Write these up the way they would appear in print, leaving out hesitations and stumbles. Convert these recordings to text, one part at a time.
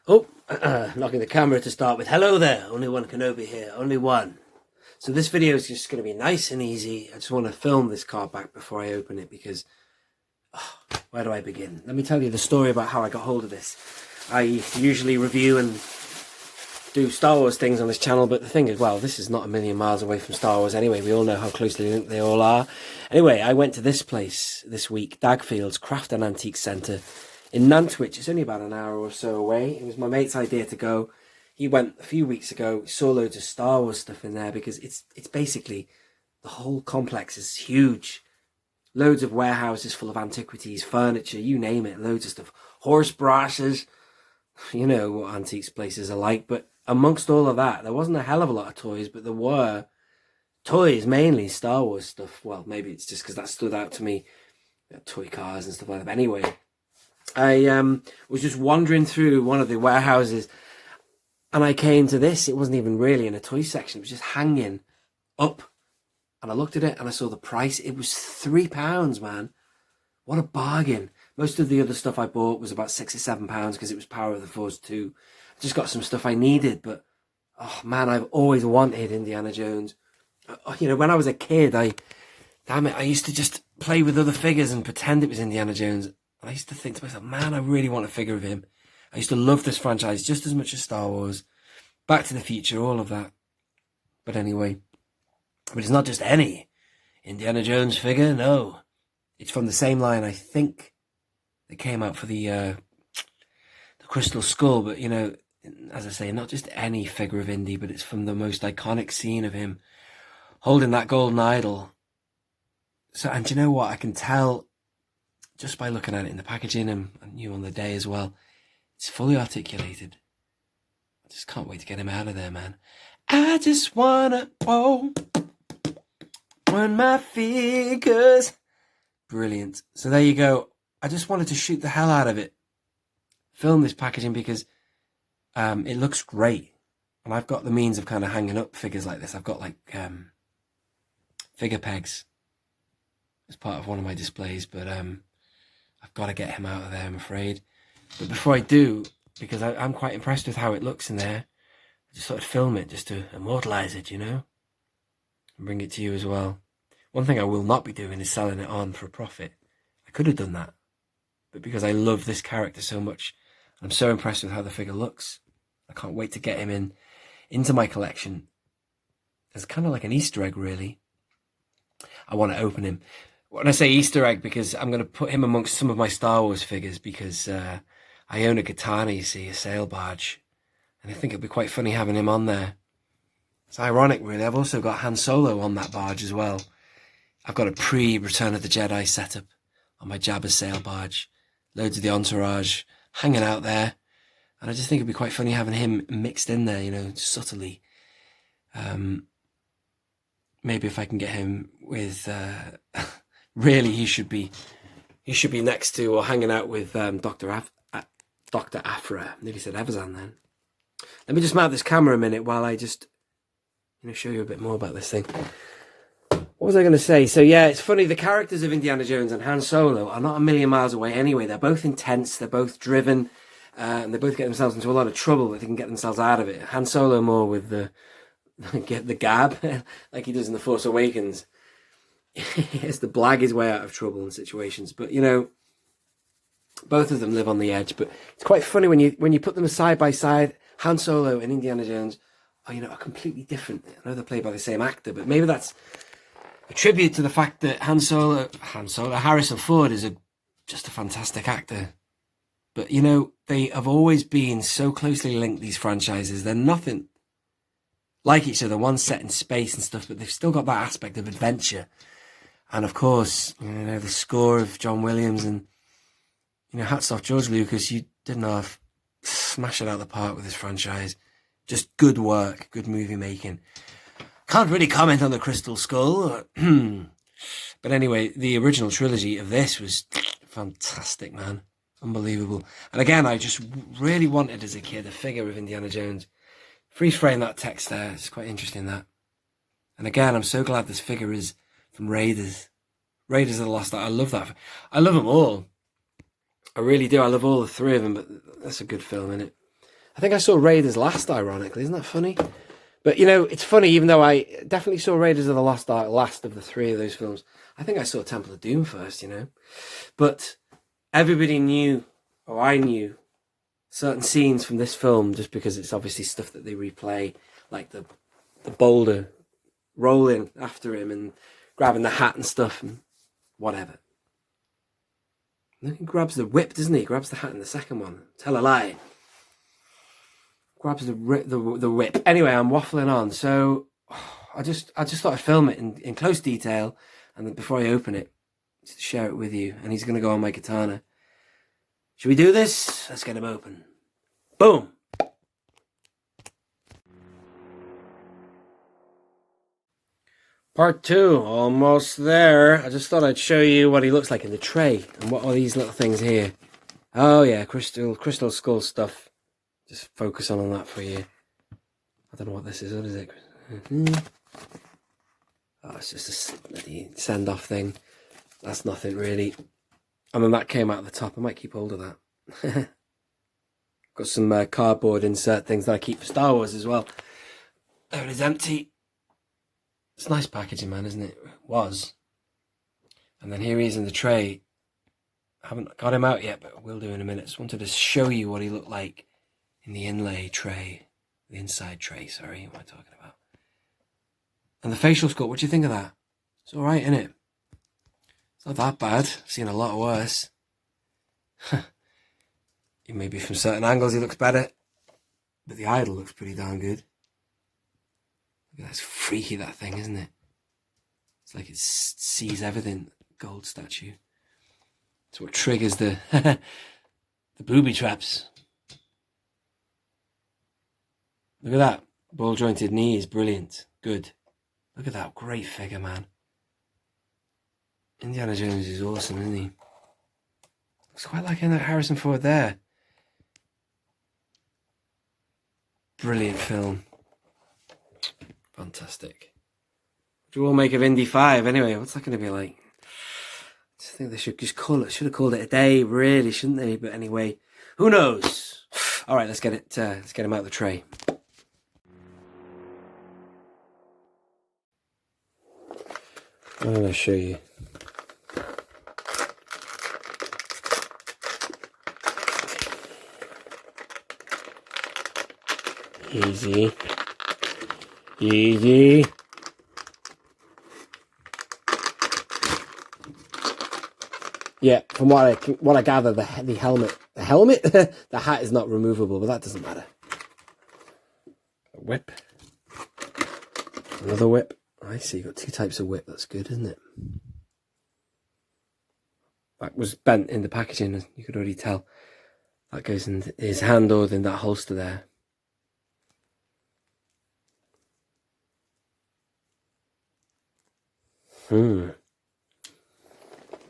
Oh, knocking the camera to start with. Hello there, only one Kenobi here, only one. So this video is just going to be nice and easy. I just want to film this car back before I open it because, where do I begin? Let me tell you the story about how I got hold of this. I usually review and do Star Wars things on this channel, but the thing is, well, this is not a million miles away from Star Wars anyway. We all know how closely linked they all are. Anyway, I went to this place this week, Dagfield's Craft and Antique Centre in Nantwich. It's only about an hour or so away. It was my mate's idea to go. He went a few weeks ago, saw loads of Star Wars stuff in there because it's basically, the whole complex is huge. Loads of warehouses full of antiquities, furniture, you name it, loads of stuff. Horse brasses, you know what antiques places are like. But amongst all of that, there wasn't a hell of a lot of toys, but there were toys, mainly Star Wars stuff. Well, maybe it's just because that stood out to me, toy cars and stuff like that. But anyway, I was just wandering through one of the warehouses and I came to this. It wasn't even really in a toy section. It was just hanging up. And I looked at it and I saw the price. It was £3, man. What a bargain. Most of the other stuff I bought was about £6 or £7 because it was Power of the Force 2. I just got some stuff I needed. But, oh man, I've always wanted Indiana Jones. You know, when I was a kid, I used to just play with other figures and pretend it was Indiana Jones. And I used to think to myself, man, I really want a figure of him. I used to love this franchise just as much as Star Wars, Back to the Future, all of that. But anyway, but it's not just any Indiana Jones figure, no. It's from the same line, I think, that came out for the Crystal Skull. But, you know, as I say, not just any figure of Indy, but it's from the most iconic scene of him holding that golden idol. So, and you know what? I can tell just by looking at it in the packaging and you on the day as well. It's fully articulated. I just can't wait to get him out of there, man. I just wanna run my fingers. Brilliant. So there you go. I just wanted to shoot the hell out of it. Film this packaging because it looks great. And I've got the means of kind of hanging up figures like this. I've got like figure pegs as part of one of my displays, but I've got to get him out of there, I'm afraid. But before I do, because I'm quite impressed with how it looks in there, I just thought I'd film it just to immortalise it, you know, and bring it to you as well. One thing I will not be doing is selling it on for a profit. I could have done that, but because I love this character so much, I'm so impressed with how the figure looks, I can't wait to get him into my collection. It's kind of like an Easter egg, really. I want to open him. When I say Easter egg, because I'm going to put him amongst some of my Star Wars figures, because I own a katana, you see, a sail barge, and I think it'd be quite funny having him on there. It's ironic, really. I've also got Han Solo on that barge as well. I've got a pre-Return of the Jedi setup on my Jabba's sail barge. Loads of the entourage hanging out there. And I just think it'd be quite funny having him mixed in there, you know, subtly. Maybe if I can get him with... really, he should be next to or hanging out with Dr. Afra. Nearly said Evazan then. Let me just mount this camera a minute while I just, you know, show you a bit more about this thing. What was I going to say? So yeah, it's funny. The characters of Indiana Jones and Han Solo are not a million miles away anyway. They're both intense. They're both driven. And they both get themselves into a lot of trouble, but they can get themselves out of it. Han Solo more with the gab, like he does in The Force Awakens. He has to blag his way out of trouble in situations. But, you know, both of them live on the edge. But it's quite funny when you put them side by side. Han Solo and Indiana Jones are, you know, are completely different. I know they're played by the same actor, but maybe that's a tribute to the fact that Harrison Ford is just a fantastic actor. But, you know, they have always been so closely linked, these franchises. They're nothing like each other. One's set in space and stuff, but they've still got that aspect of adventure. And of course, you know, the score of John Williams and, you know, hats off George Lucas. You didn't half smash it out of the park with this franchise. Just good work, good movie making. Can't really comment on the Crystal Skull. But anyway, the original trilogy of this was fantastic, man. Unbelievable. And again, I just really wanted as a kid a figure of Indiana Jones. Freeze frame that text there. It's quite interesting, that. And again, I'm so glad this figure is from Raiders. Raiders of the Lost Ark. I love that. I love them all. I really do. I love all the three of them, but that's a good film, isn't it? I think I saw Raiders last, ironically. Isn't that funny? But, you know, it's funny, even though I definitely saw Raiders of the Lost Ark last of the three of those films, I think I saw Temple of Doom first, you know. But everybody knew, or I knew, certain scenes from this film just because it's obviously stuff that they replay, like the boulder rolling after him and grabbing the hat and stuff and whatever. And then he grabs the whip, doesn't he? He grabs the hat in the second one. Tell a lie. Grabs the whip. Anyway, I'm waffling on. So I just thought I'd film it in close detail, and then before I open it, share it with you. And he's going to go on my katana. Should we do this? Let's get him open. Boom. Part 2, almost there. I just thought I'd show you what he looks like in the tray and what are these little things here. Oh yeah, crystal skull stuff. Just focus on that for you. I don't know what this is. What is it? Oh, it's just a bloody send-off thing. That's nothing really. And then that came out at the top. I might keep hold of that. Got some cardboard insert things that I keep for Star Wars as well. There it is, empty. It's nice packaging, man, isn't it? It was. And then here he is in the tray. I haven't got him out yet, but I will do in a minute. Just wanted to show you what he looked like in the inlay tray. The inside tray, sorry, what am I talking about? And the facial sculpt, what do you think of that? It's alright, isn't it? It's not that bad. I've seen a lot worse. Maybe from certain angles he looks better. But the idol looks pretty darn good. That's freaky, that thing, isn't it? It's like it sees everything. Gold statue. It's what triggers the the booby traps. Look at that. Ball jointed knee is brilliant. Good. Look at that. Great figure, man. Indiana Jones is awesome, isn't he? Looks quite like Harrison Ford there. Brilliant film. Fantastic. What do you all make of Indy 5 anyway? What's that going to be like? I just think they should just call it. Should have called it a day, really, shouldn't they? But anyway, who knows? All right, let's get it. Let's get him out of the tray. I'm going to show you. Easy. Easy. Yeah, from what I gather, the helmet, the hat is not removable, but that doesn't matter. A whip. Another whip. I see, you've got two types of whip. That's good, isn't it? That was bent in the packaging, you could already tell. That goes in his hand or in that holster there.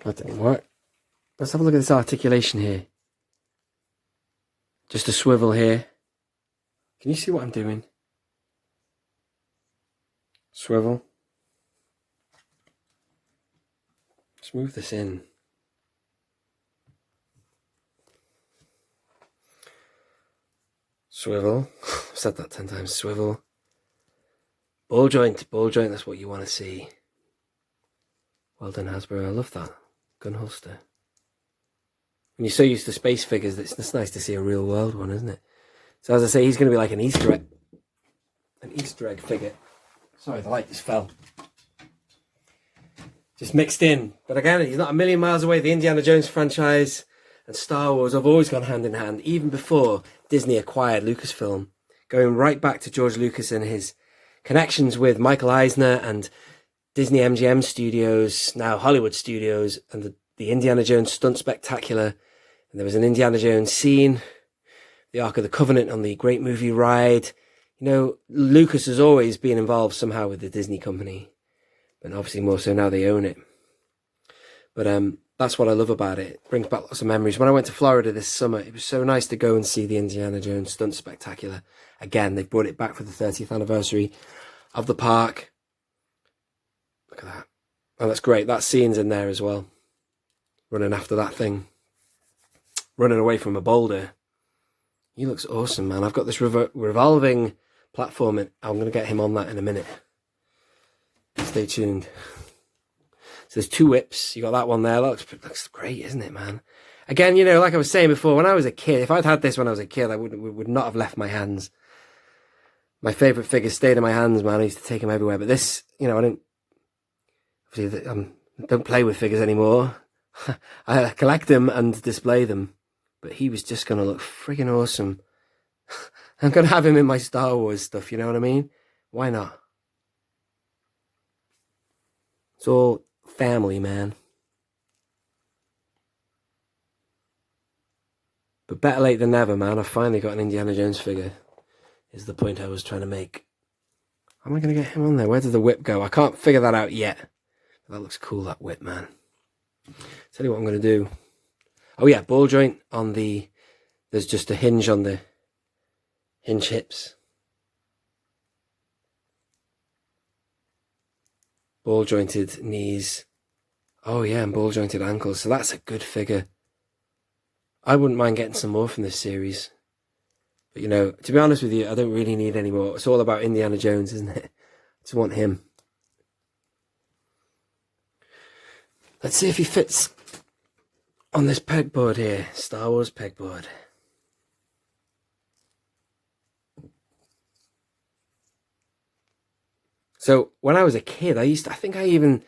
That didn't work. Let's have a look at this articulation here. Just a swivel here. Can you see what I'm doing? Swivel. Let's move this in. Swivel. I've said that 10 times. Swivel. Ball joint. Ball joint, that's what you want to see. Well done, Hasbro. I love that. Gun holster. When you're so used to space figures, it's nice to see a real world one, isn't it? So as I say, he's going to be like an Easter egg figure. Sorry, the light just fell. Just mixed in. But again, he's not a million miles away. The Indiana Jones franchise and Star Wars have always gone hand in hand, even before Disney acquired Lucasfilm. Going right back to George Lucas and his connections with Michael Eisner and Disney MGM Studios, now Hollywood Studios, and the Indiana Jones Stunt Spectacular. And there was an Indiana Jones scene, the Ark of the Covenant on the Great Movie Ride. You know, Lucas has always been involved somehow with the Disney company. But obviously more so now they own it. But that's what I love about it. It brings back lots of memories. When I went to Florida this summer, it was so nice to go and see the Indiana Jones Stunt Spectacular. Again, they brought it back for the 30th anniversary of the park. Look at that. Oh, that's great. That scene's in there as well. Running after that thing. Running away from a boulder. He looks awesome, man. I've got this revolving platform, and I'm going to get him on that in a minute. Stay tuned. So there's 2 whips. You got that one there. Looks great, isn't it, man? Again, you know, like I was saying before, when I was a kid, if I'd had this when I was a kid, I would not have left my hands. My favourite figures stayed in my hands, man. I used to take them everywhere. But this, you know, I don't play with figures anymore. I collect them and display them. But he was just going to look friggin' awesome. I'm going to have him in my Star Wars stuff, you know what I mean? Why not? It's all family, man. But better late than never, man. I've finally got an Indiana Jones figure, is the point I was trying to make. How am I going to get him on there? Where did the whip go? I can't figure that out yet. That looks cool, that whip, man. Tell you what I'm going to do. Oh, yeah, ball joint on the... There's just a hinge on the hinge hips. Ball jointed knees. Oh, yeah, and ball jointed ankles. So that's a good figure. I wouldn't mind getting some more from this series. But, you know, to be honest with you, I don't really need any more. It's all about Indiana Jones, isn't it? I just want him. Let's see if he fits on this pegboard here. Star Wars pegboard. So, when I was a kid, I think I even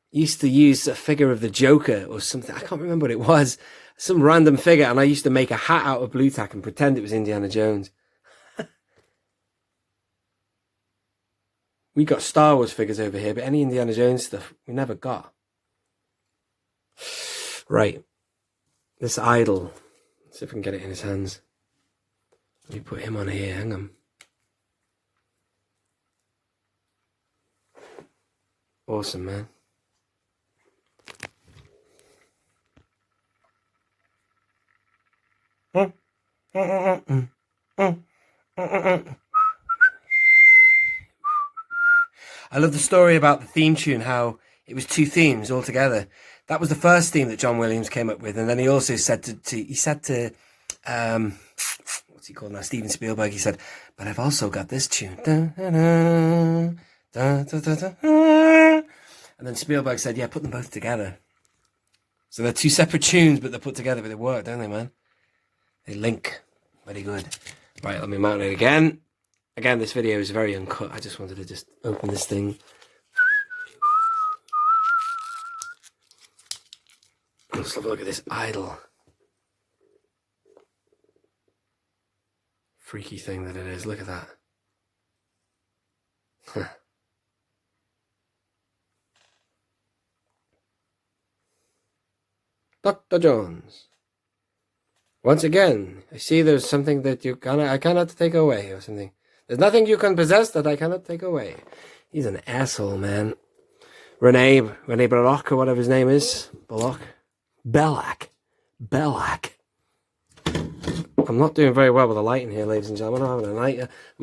used to use a figure of the Joker or something. I can't remember what it was. Some random figure, and I used to make a hat out of blue tack and pretend it was Indiana Jones. We got Star Wars figures over here, but any Indiana Jones stuff we never got. Right. This idol. Let's see if we can get it in his hands. Let me put him on here. Hang on. Awesome, man. I love the story about the theme tune, how it was 2 themes all together. That was the first theme that John Williams came up with, and then he also said to what's he called now, Steven Spielberg, he said, but I've also got this tune. And then Spielberg said, yeah, put them both together. So they're 2 separate tunes, but they're put together, but they work, don't they, man? They link. Very good. Right, let me mount it again. Again, this video is very uncut. I just wanted to just open this thing. Let's have a look at this idol. Freaky thing that it is. Look at that. Dr. Jones. Once again, I see there's something that I cannot take away, or something. There's nothing you can possess that I cannot take away. He's an asshole, man. Rene Belloc, or whatever his name is. Bellac. I'm not doing very well with the lighting here, ladies and gentlemen. I'm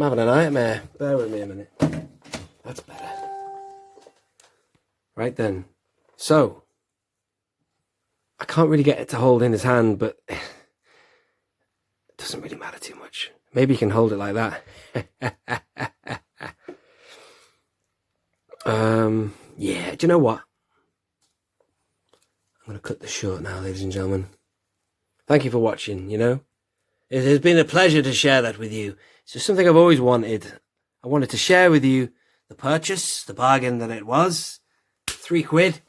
having a nightmare. Bear with me a minute. That's better. Right then. So, I can't really get it to hold in his hand, but it doesn't really matter too much. Maybe he can hold it like that. Yeah, do you know what? I'm going to cut this short now, ladies and gentlemen. Thank you for watching, you know. It has been a pleasure to share that with you. It's just something I've always wanted. I wanted to share with you the purchase, the bargain that it was. £3.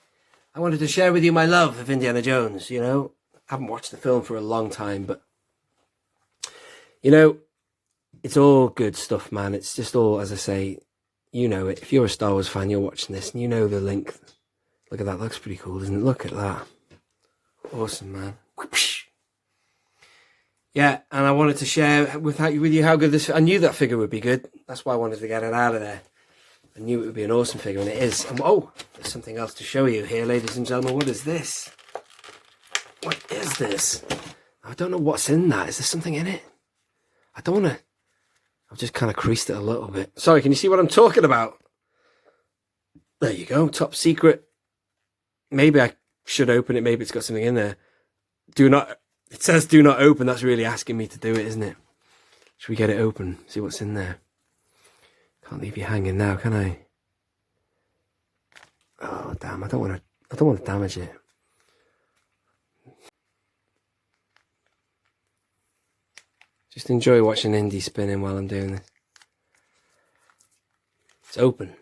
I wanted to share with you my love of Indiana Jones, you know. I haven't watched the film for a long time, but, you know, it's all good stuff, man. It's just all, as I say, you know it. If you're a Star Wars fan, you're watching this, and you know the link. Look at that. Looks pretty cool, doesn't it? Look at that. Awesome, man. Yeah, and I wanted to share with you how good this... I knew that figure would be good. That's why I wanted to get it out of there. I knew it would be an awesome figure, and it is. And, oh, there's something else to show you here, ladies and gentlemen. What is this? What is this? I don't know what's in that. Is there something in it? I don't want to... I've just kind of creased it a little bit. Sorry, can you see what I'm talking about? There you go. Top secret. Maybe I should open it. Maybe it's got something in there. Do not... It says do not open. That's really asking me to do it, isn't it? Should we get it open? See what's in there. Can't leave you hanging now, can I? Oh damn! I don't want to damage it. Just enjoy watching Indy spinning while I'm doing this. It's open.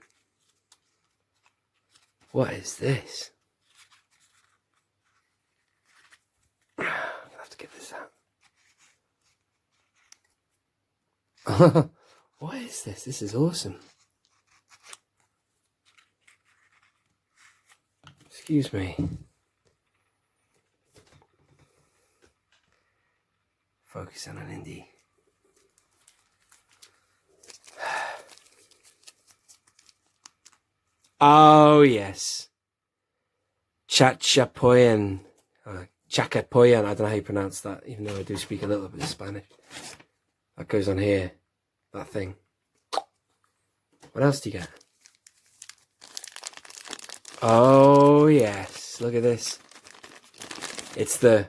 What is this? I'm gonna have to get this out. What is this? This is awesome. Excuse me. Focusing on Indy. Oh yes. Chachapoyan. Chacapoyan. I don't know how you pronounce that, even though I do speak a little bit of Spanish. That goes on here. That thing. What else do you get? Oh yes. Look at this. It's the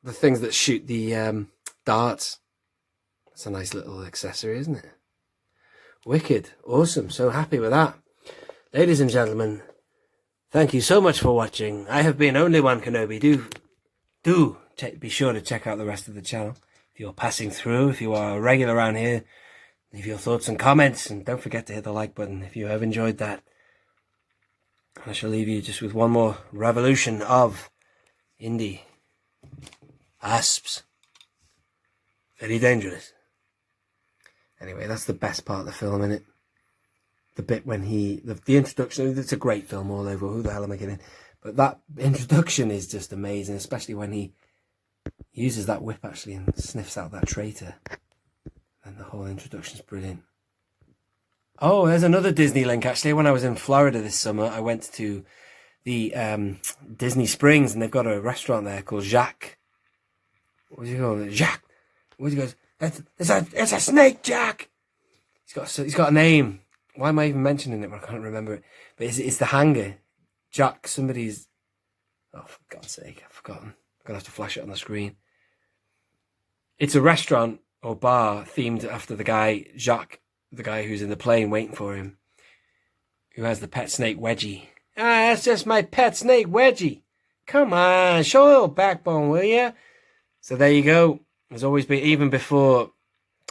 things that shoot the darts. That's a nice little accessory, isn't it? Wicked. Awesome. So happy with that. Ladies and gentlemen, thank you so much for watching. I have been Only One Kenobi. Do be sure to check out the rest of the channel. If you're passing through, if you are a regular around here, leave your thoughts and comments. And don't forget to hit the like button if you have enjoyed that. I shall leave you just with one more revolution of Indy. Asps. Very dangerous. Anyway, that's the best part of the film, isn't it? The bit when the introduction, it's a great film all over. Who the hell am I kidding? But that introduction is just amazing, especially when he uses that whip actually and sniffs out that traitor. And the whole introduction is brilliant. Oh, there's another Disney link actually. When I was in Florida this summer, I went to the Disney Springs and they've got a restaurant there called Jacques. What do you call it? Jacques. What he goes? It's a snake, Jack. He's got a name. Why am I even mentioning it when I can't remember it? But it's the hanger. Jack, somebody's... Oh, for God's sake, I've forgotten. I'm going to have to flash it on the screen. It's a restaurant or bar themed after the guy, Jacques, the guy who's in the plane waiting for him, who has the pet snake Wedgie. Ah, that's just my pet snake Wedgie. Come on, show a little backbone, will ya? So there you go. There's always been, even before,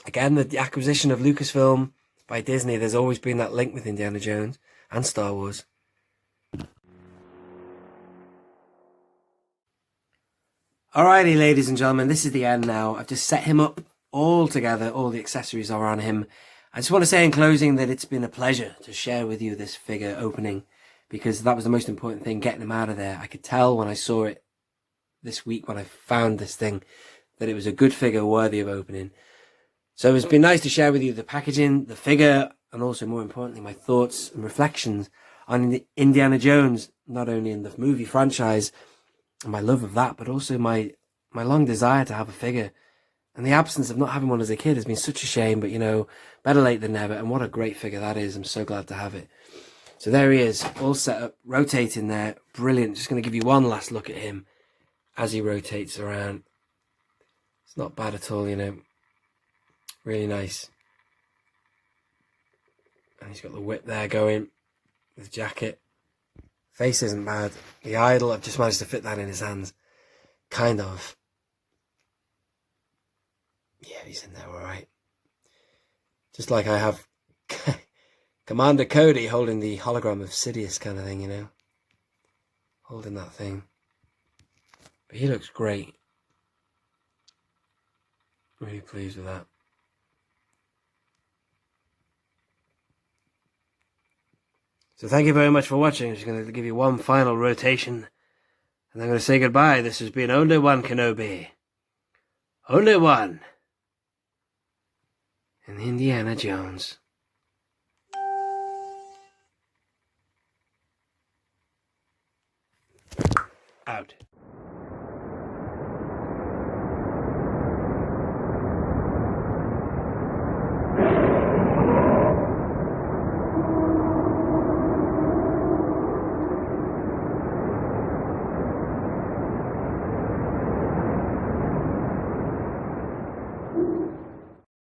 again, the acquisition of Lucasfilm by Disney, there's always been that link with Indiana Jones and Star Wars. Alrighty, ladies and gentlemen, this is the end now. I've just set him up all together. All the accessories are on him. I just want to say in closing that it's been a pleasure to share with you this figure opening, because that was the most important thing, getting him out of there. I could tell when I saw it this week, when I found this thing, that it was a good figure worthy of opening. So it's been nice to share with you the packaging, the figure, and also more importantly, my thoughts and reflections on Indiana Jones, not only in the movie franchise and my love of that, but also my long desire to have a figure. And the absence of not having one as a kid has been such a shame, but you know, better late than never. And what a great figure that is. I'm so glad to have it. So there he is, all set up, rotating there. Brilliant. Just going to give you one last look at him as he rotates around. It's not bad at all, you know. Really nice. And he's got the whip there going. The jacket. Face isn't bad. The idol, I've just managed to fit that in his hands. Kind of. Yeah, he's in there alright. Just like I have Commander Cody holding the hologram of Sidious kind of thing, you know. Holding that thing. But he looks great. Really pleased with that. So thank you very much for watching. I'm just going to give you one final rotation. And I'm going to say goodbye. This has been Only One Kenobi. Only one. And Indiana Jones. Out.